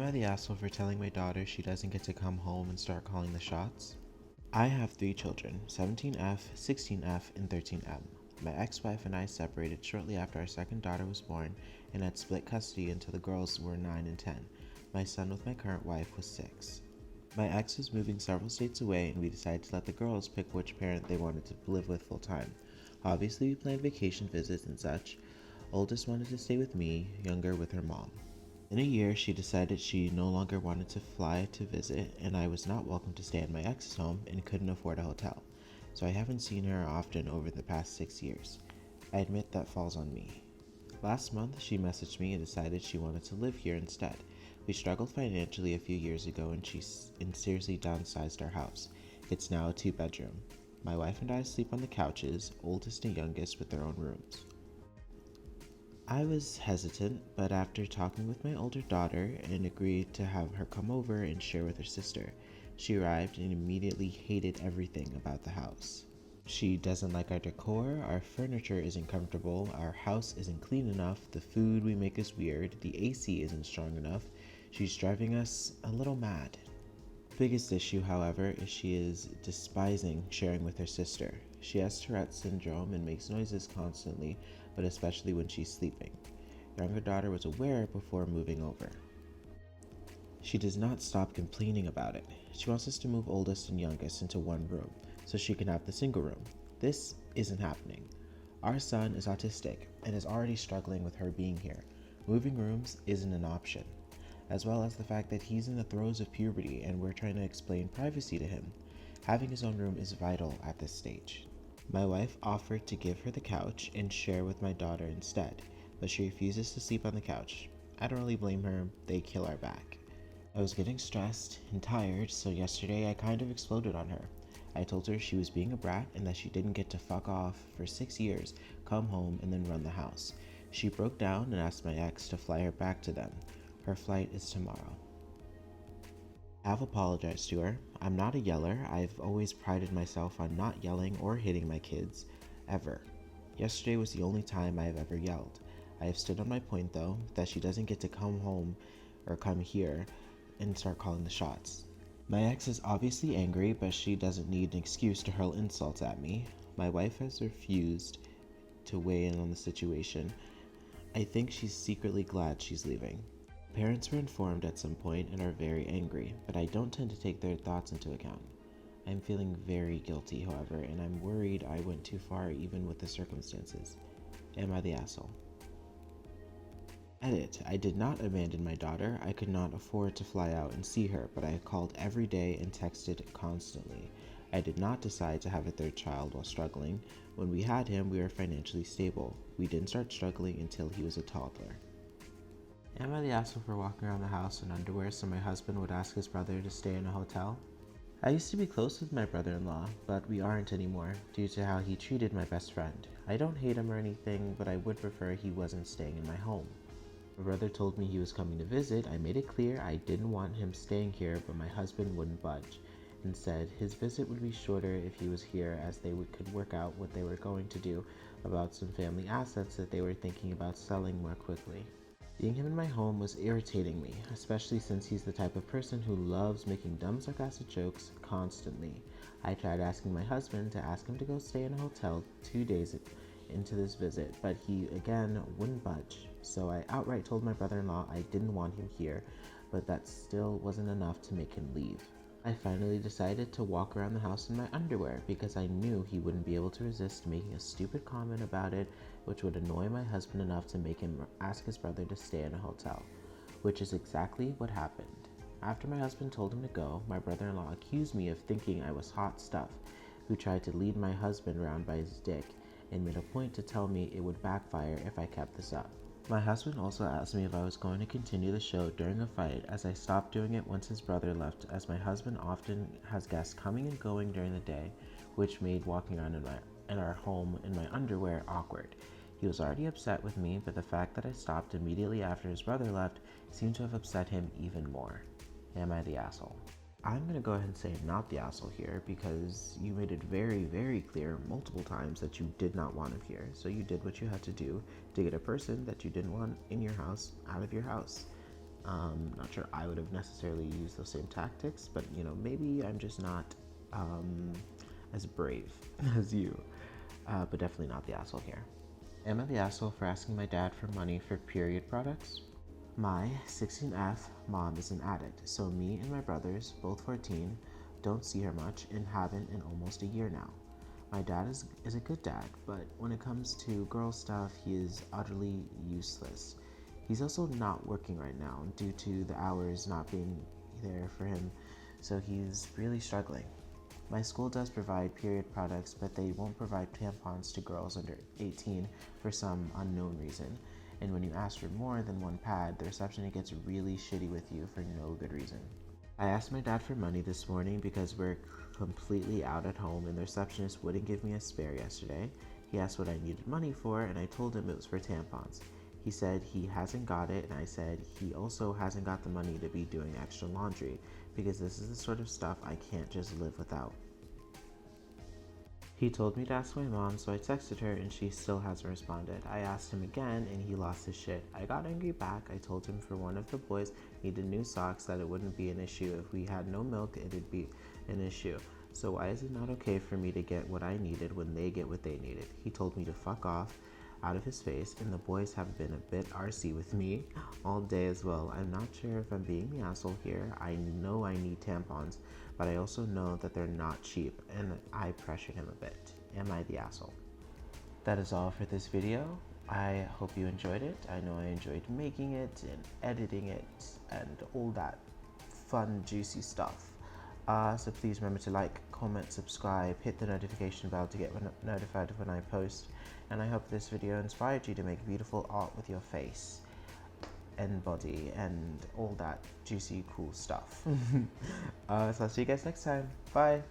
Am I the asshole for telling my daughter she doesn't get to come home and start calling the shots? I have 3 children, 17F, 16F, and 13M. My ex-wife and I separated shortly after our second daughter was born and had split custody until the girls were 9 and 10. My son with my current wife was 6. My ex was moving several states away and we decided to let the girls pick which parent they wanted to live with full time. Obviously we planned vacation visits and such. Oldest wanted to stay with me, younger with her mom. In a year, she decided she no longer wanted to fly to visit, and I was not welcome to stay at my ex's home and couldn't afford a hotel, so I haven't seen her often over the past 6 years. I admit that falls on me. Last month, she messaged me and decided she wanted to live here instead. We struggled financially a few years ago and she seriously downsized our house. It's now a 2-bedroom. My wife and I sleep on the couches, oldest and youngest with their own rooms. I was hesitant, but after talking with my older daughter and agreed to have her come over and share with her sister, she arrived and immediately hated everything about the house. She doesn't like our decor, our furniture isn't comfortable, our house isn't clean enough, the food we make is weird, the AC isn't strong enough. She's driving us a little mad. Biggest issue, however, is she is despising sharing with her sister. She has Tourette's syndrome and makes noises constantly, but especially when she's sleeping. Younger daughter was aware before moving over. She does not stop complaining about it. She wants us to move oldest and youngest into one room, so she can have the single room. This isn't happening. Our son is autistic and is already struggling with her being here. Moving rooms isn't an option, as well as the fact that he's in the throes of puberty and we're trying to explain privacy to him. Having his own room is vital at this stage. My wife offered to give her the couch and share with my daughter instead, but she refuses to sleep on the couch. I don't really blame her, they kill our back. I was getting stressed and tired, so yesterday I kind of exploded on her. I told her she was being a brat and that she didn't get to fuck off for 6 years, come home, and then run the house. She broke down and asked my ex to fly her back to them. Her flight is tomorrow. I have apologized to her. I'm not a yeller. I've always prided myself on not yelling or hitting my kids, ever. Yesterday was the only time I have ever yelled. I have stood on my point though, that she doesn't get to come home or come here and start calling the shots. My ex is obviously angry, but she doesn't need an excuse to hurl insults at me. My wife has refused to weigh in on the situation. I think she's secretly glad she's leaving. Parents were informed at some point and are very angry, but I don't tend to take their thoughts into account. I'm feeling very guilty, however, and I'm worried I went too far even with the circumstances. Am I the asshole? Edit. I did not abandon my daughter. I could not afford to fly out and see her, but I called every day and texted constantly. I did not decide to have a third child while struggling. When we had him, we were financially stable. We didn't start struggling until he was a toddler. Am I the asshole for walking around the house in underwear so my husband would ask his brother to stay in a hotel? I used to be close with my brother-in-law, but we aren't anymore due to how he treated my best friend. I don't hate him or anything, but I would prefer he wasn't staying in my home. My brother told me he was coming to visit. I made it clear I didn't want him staying here, but my husband wouldn't budge and said his visit would be shorter if he was here, as they could work out what they were going to do about some family assets that they were thinking about selling more quickly. Seeing him in my home was irritating me, especially since he's the type of person who loves making dumb sarcastic jokes constantly. I tried asking my husband to ask him to go stay in a hotel 2 days into this visit, but he again wouldn't budge. So I outright told my brother-in-law I didn't want him here, but that still wasn't enough to make him leave. I finally decided to walk around the house in my underwear because I knew he wouldn't be able to resist making a stupid comment about it, which would annoy my husband enough to make him ask his brother to stay in a hotel, which is exactly what happened. After my husband told him to go, my brother-in-law accused me of thinking I was hot stuff, who tried to lead my husband around by his dick, and made a point to tell me it would backfire if I kept this up. My husband also asked me if I was going to continue the show during a fight, as I stopped doing it once his brother left, as my husband often has guests coming and going during the day, which made walking around in our home in my underwear awkward. He was already upset with me, but the fact that I stopped immediately after his brother left seemed to have upset him even more. Am I the asshole? I'm going to go ahead and say I'm not the asshole here because you made it very, very clear multiple times that you did not want him here. So you did what you had to do to get a person that you didn't want in your house out of your house. Not sure I would have necessarily used those same tactics, but maybe I'm just not as brave as you, but definitely not the asshole here. Am I the asshole for asking my dad for money for period products? My 16F mom is an addict, so me and my brothers, both 14, don't see her much and haven't in almost a year now. My dad is a good dad, but when it comes to girl stuff, he is utterly useless. He's also not working right now due to the hours not being there for him, so he's really struggling. My school does provide period products, but they won't provide tampons to girls under 18 for some unknown reason. And when you ask for more than one pad, the receptionist gets really shitty with you for no good reason. I asked my dad for money this morning because we're completely out at home and the receptionist wouldn't give me a spare yesterday. He asked what I needed money for and I told him it was for tampons. He said he hasn't got it, and I said he also hasn't got the money to be doing extra laundry because this is the sort of stuff I can't just live without. He told me to ask my mom, so I texted her and she still hasn't responded. I asked him again and he lost his shit. I got angry back. I told him for one of the boys needed new socks that it wouldn't be an issue. If we had no milk, it'd be an issue. So why is it not okay for me to get what I needed when they get what they needed? He told me to fuck off out of his face, and the boys have been a bit arsy with me all day as well. I'm not sure if I'm being the asshole here. I know I need tampons, but I also know that they're not cheap, and I pressured him a bit. Am I the asshole? That is all for this video. I hope you enjoyed it. I know I enjoyed making it and editing it and all that fun, juicy stuff. So please remember to like, comment, subscribe, hit the notification bell to get notified when I post. And I hope this video inspired you to make beautiful art with your face and body and all that juicy, cool stuff. So I'll see you guys next time. Bye.